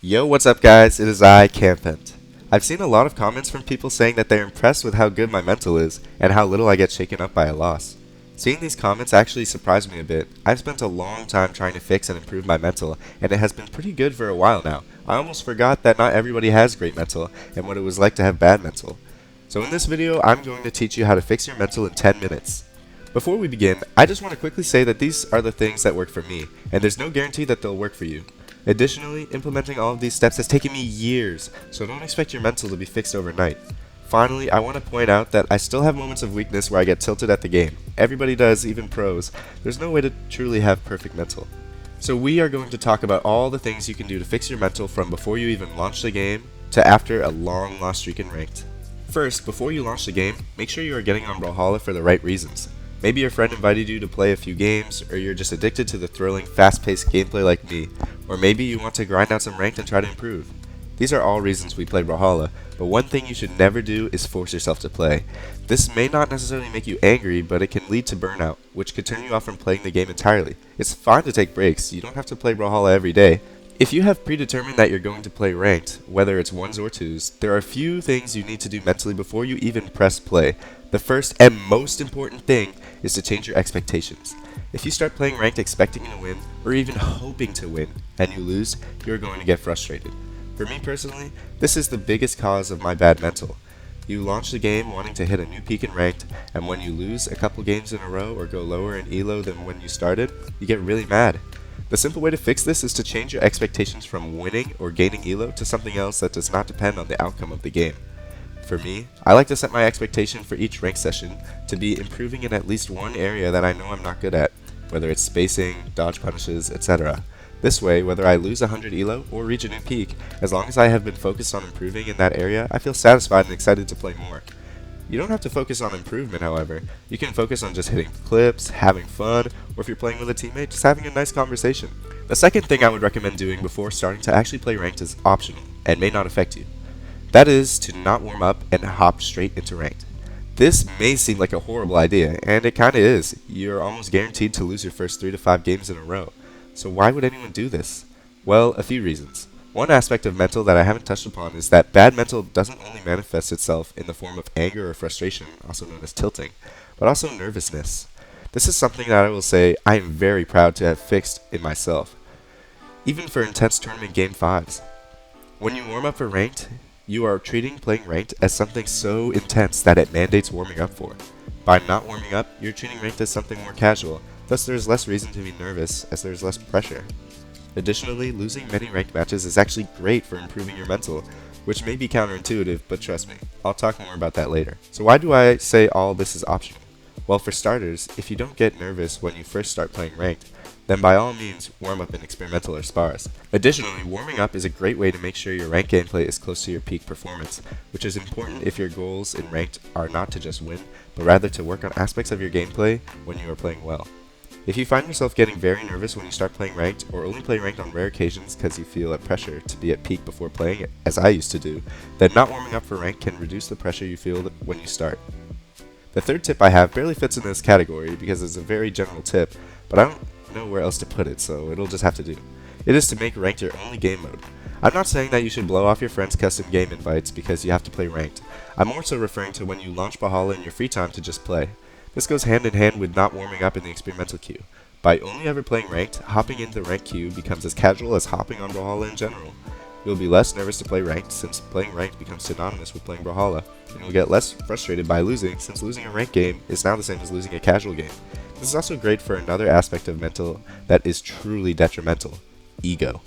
Yo, what's up guys? It is I, Campent. I've seen a lot of comments from people saying that they're impressed with how good my mental is, and how little I get shaken up by a loss. Seeing these comments actually surprised me a bit. I've spent a long time trying to fix and improve my mental, and it has been pretty good for a while now. I almost forgot that not everybody has great mental, and what it was like to have bad mental. So in this video, I'm going to teach you how to fix your mental in 10 minutes. Before we begin, I just want to quickly say that these are the things that work for me, and there's no guarantee that they'll work for you. Additionally, implementing all of these steps has taken me years, so don't expect your mental to be fixed overnight. Finally, I want to point out that I still have moments of weakness where I get tilted at the game. Everybody does, even pros. There's no way to truly have perfect mental. So we are going to talk about all the things you can do to fix your mental from before you even launch the game to after a long lost streak in ranked. First, before you launch the game, make sure you are getting on Brawlhalla for the right reasons. Maybe your friend invited you to play a few games, or you're just addicted to the thrilling, fast-paced gameplay like me, or maybe you want to grind out some ranked and try to improve. These are all reasons we play Brawlhalla, but one thing you should never do is force yourself to play. This may not necessarily make you angry, but it can lead to burnout, which could turn you off from playing the game entirely. It's fine to take breaks, you don't have to play Brawlhalla every day. If you have predetermined that you're going to play ranked, whether it's 1s or 2s, there are a few things you need to do mentally before you even press play. The first and most important thing is to change your expectations. If you start playing ranked expecting to win, or even hoping to win, and you lose, you're going to get frustrated. For me personally, this is the biggest cause of my bad mental. You launch the game wanting to hit a new peak in ranked, and when you lose a couple games in a row or go lower in elo than when you started, you get really mad. The simple way to fix this is to change your expectations from winning or gaining elo to something else that does not depend on the outcome of the game. For me, I like to set my expectation for each rank session to be improving in at least one area that I know I'm not good at, whether it's spacing, dodge punishes, etc. This way, whether I lose 100 elo or reach a new peak, as long as I have been focused on improving in that area, I feel satisfied and excited to play more. You don't have to focus on improvement, however. You can focus on just hitting clips, having fun, or if you're playing with a teammate, just having a nice conversation. The second thing I would recommend doing before starting to actually play ranked is optional, and may not affect you. That is to not warm up and hop straight into ranked. This may seem like a horrible idea, and it kinda is. You're almost guaranteed to lose your first 3 to 5 games in a row. So why would anyone do this? Well, a few reasons. One aspect of mental that I haven't touched upon is that bad mental doesn't only manifest itself in the form of anger or frustration, also known as tilting, but also nervousness. This is something that I will say I am very proud to have fixed in myself, even for intense tournament game 5s. When you warm up for ranked, you are treating playing ranked as something so intense that it mandates warming up for. By not warming up, you're treating ranked as something more casual, thus there is less reason to be nervous as there is less pressure. Additionally, losing many ranked matches is actually great for improving your mental, which may be counterintuitive, but trust me, I'll talk more about that later. So why do I say all this is optional? Well, for starters, if you don't get nervous when you first start playing ranked, then by all means, warm up in experimental or spars. Additionally, warming up is a great way to make sure your ranked gameplay is close to your peak performance, which is important if your goals in ranked are not to just win, but rather to work on aspects of your gameplay when you are playing well. If you find yourself getting very nervous when you start playing ranked, or only play ranked on rare occasions because you feel a pressure to be at peak before playing it, as I used to do, then not warming up for ranked can reduce the pressure you feel when you start. The third tip I have barely fits in this category because it's a very general tip, but I don't know where else to put it, so it'll just have to do. It is to make ranked your only game mode. I'm not saying that you should blow off your friends' custom game invites because you have to play ranked. I'm more so referring to when you launch Brawlhalla in your free time to just play. This goes hand in hand with not warming up in the experimental queue. By only ever playing ranked, hopping into the ranked queue becomes as casual as hopping on Brawlhalla in general. You'll be less nervous to play ranked since playing ranked becomes synonymous with playing Brawlhalla, and you'll get less frustrated by losing since losing a ranked game is now the same as losing a casual game. This is also great for another aspect of mental that is truly detrimental: ego.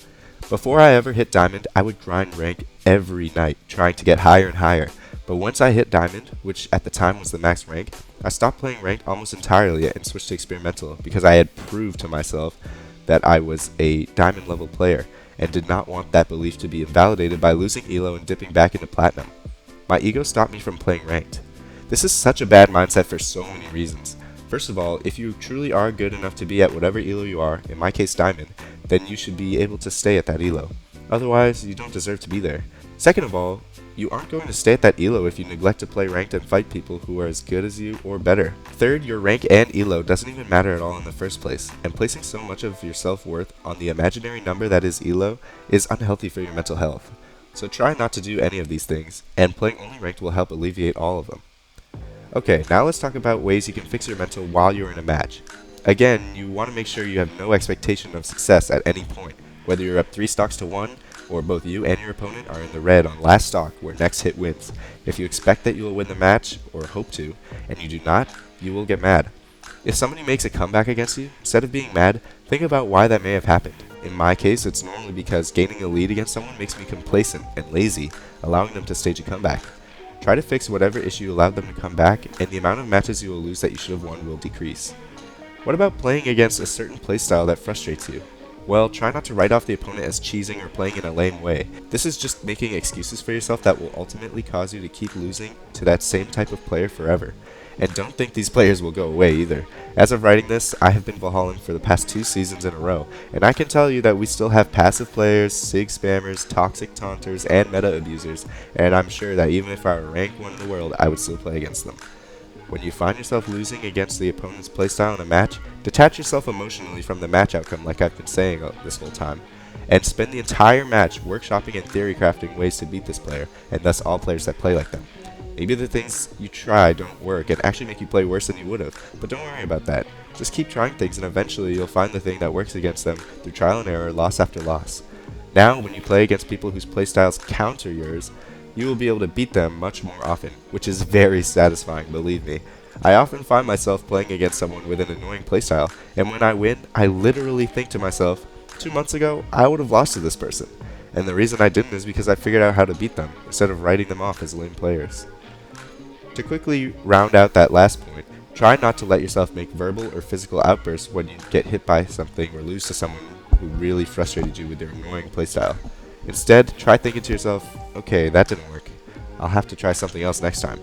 Before I ever hit Diamond, I would grind rank every night, trying to get higher and higher. But once I hit Diamond, which at the time was the max rank, I stopped playing ranked almost entirely and switched to experimental because I had proved to myself that I was a Diamond level player and did not want that belief to be invalidated by losing elo and dipping back into Platinum. My ego stopped me from playing ranked. This is such a bad mindset for so many reasons. First of all, if you truly are good enough to be at whatever elo you are, in my case Diamond, then you should be able to stay at that elo. Otherwise, you don't deserve to be there. Second of all, you aren't going to stay at that elo if you neglect to play ranked and fight people who are as good as you or better. Third, your rank and elo doesn't even matter at all in the first place, and placing so much of your self-worth on the imaginary number that is elo is unhealthy for your mental health. So try not to do any of these things, and playing only ranked will help alleviate all of them. Okay, now let's talk about ways you can fix your mental while you're in a match. Again, you want to make sure you have no expectation of success at any point, whether you're up 3 stocks to 1, or both you and your opponent are in the red on last stock where next hit wins. If you expect that you will win the match, or hope to, and you do not, you will get mad. If somebody makes a comeback against you, instead of being mad, think about why that may have happened. In my case, it's normally because gaining a lead against someone makes me complacent and lazy, allowing them to stage a comeback. Try to fix whatever issue allowed them to come back, and the amount of matches you will lose that you should have won will decrease. What about playing against a certain playstyle that frustrates you? Well, try not to write off the opponent as cheesing or playing in a lame way. This is just making excuses for yourself that will ultimately cause you to keep losing to that same type of player forever. And don't think these players will go away either. As of writing this, I have been Brawlhalling for the past 2 seasons in a row, and I can tell you that we still have passive players, sig spammers, toxic taunters, and meta abusers, and I'm sure that even if I were rank 1 in the world, I would still play against them. When you find yourself losing against the opponent's playstyle in a match, detach yourself emotionally from the match outcome like I've been saying this whole time, and spend the entire match workshopping and theory crafting ways to beat this player, and thus all players that play like them. Maybe the things you try don't work and actually make you play worse than you would have, but don't worry about that. Just keep trying things and eventually you'll find the thing that works against them through trial and error, loss after loss. Now, when you play against people whose playstyles counter yours, you will be able to beat them much more often, which is very satisfying, believe me. I often find myself playing against someone with an annoying playstyle, and when I win, I literally think to myself, 2 months ago, I would have lost to this person. And the reason I didn't is because I figured out how to beat them, instead of writing them off as lame players. To quickly round out that last point, try not to let yourself make verbal or physical outbursts when you get hit by something or lose to someone who really frustrated you with their annoying playstyle. Instead, try thinking to yourself, okay, that didn't work. I'll have to try something else next time.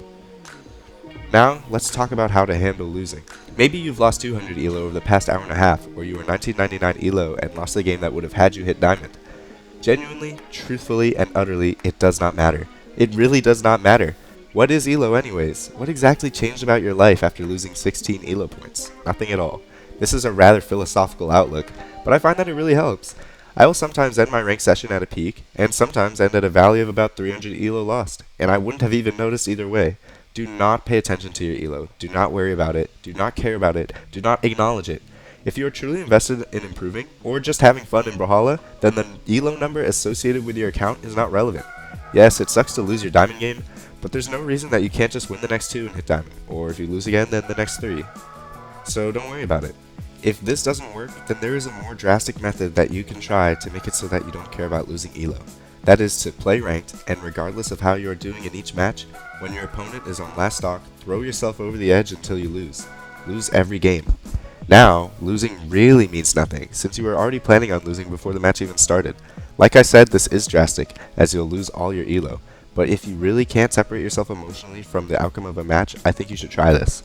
Now, let's talk about how to handle losing. Maybe you've lost 200 elo over the past hour and a half, or you were 1999 elo and lost the game that would have had you hit diamond. Genuinely, truthfully, and utterly, it does not matter. It really does not matter. What is elo anyways? What exactly changed about your life after losing 16 elo points? Nothing at all. This is a rather philosophical outlook, but I find that it really helps. I will sometimes end my rank session at a peak, and sometimes end at a valley of about 300 elo lost, and I wouldn't have even noticed either way. Do not pay attention to your elo. Do not worry about it. Do not care about it. Do not acknowledge it. If you are truly invested in improving, or just having fun in Brawlhalla, then the elo number associated with your account is not relevant. Yes, it sucks to lose your diamond game, but there's no reason that you can't just win the next 2 and hit diamond, or if you lose again, then the next 3. So don't worry about it. If this doesn't work, then there is a more drastic method that you can try to make it so that you don't care about losing elo. That is to play ranked, and regardless of how you are doing in each match, when your opponent is on last stock, throw yourself over the edge until you lose. Lose every game. Now, losing really means nothing, since you were already planning on losing before the match even started. Like I said, this is drastic, as you'll lose all your elo, but if you really can't separate yourself emotionally from the outcome of a match, I think you should try this.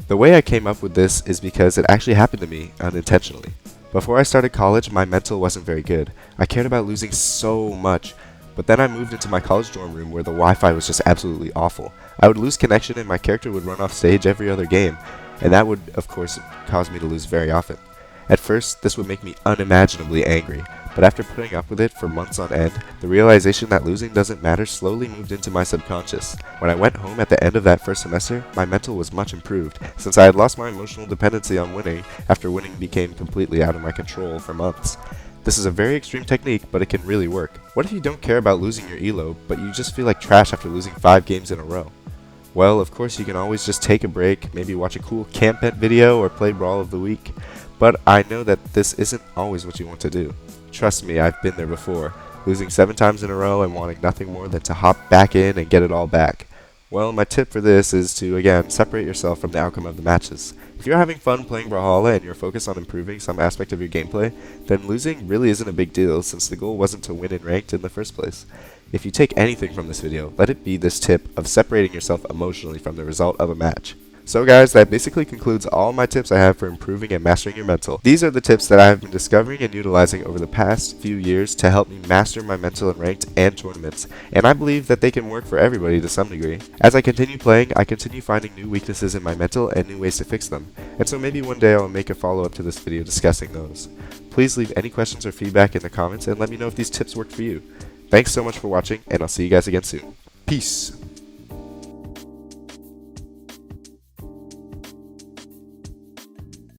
The way I came up with this is because it actually happened to me unintentionally. Before I started college, my mental wasn't very good. I cared about losing so much, but then I moved into my college dorm room where the Wi-Fi was just absolutely awful. I would lose connection and my character would run off stage every other game, and that would, of course, cause me to lose very often. At first, this would make me unimaginably angry, but after putting up with it for months on end, the realization that losing doesn't matter slowly moved into my subconscious. When I went home at the end of that first semester, my mental was much improved, since I had lost my emotional dependency on winning after winning became completely out of my control for months. This is a very extreme technique, but it can really work. What if you don't care about losing your elo, but you just feel like trash after losing 5 games in a row? Well, of course you can always just take a break, maybe watch a cool campet video or play Brawl of the Week, but I know that this isn't always what you want to do. Trust me, I've been there before, losing 7 times in a row and wanting nothing more than to hop back in and get it all back. Well, my tip for this is to, again, separate yourself from the outcome of the matches. If you're having fun playing Brawlhalla and you're focused on improving some aspect of your gameplay, then losing really isn't a big deal since the goal wasn't to win in ranked in the first place. If you take anything from this video, let it be this tip of separating yourself emotionally from the result of a match. So guys, that basically concludes all my tips I have for improving and mastering your mental. These are the tips that I have been discovering and utilizing over the past few years to help me master my mental in ranked and tournaments, and I believe that they can work for everybody to some degree. As I continue playing, I continue finding new weaknesses in my mental and new ways to fix them, and so maybe one day I will make a follow-up to this video discussing those. Please leave any questions or feedback in the comments and let me know if these tips work for you. Thanks so much for watching, and I'll see you guys again soon. Peace!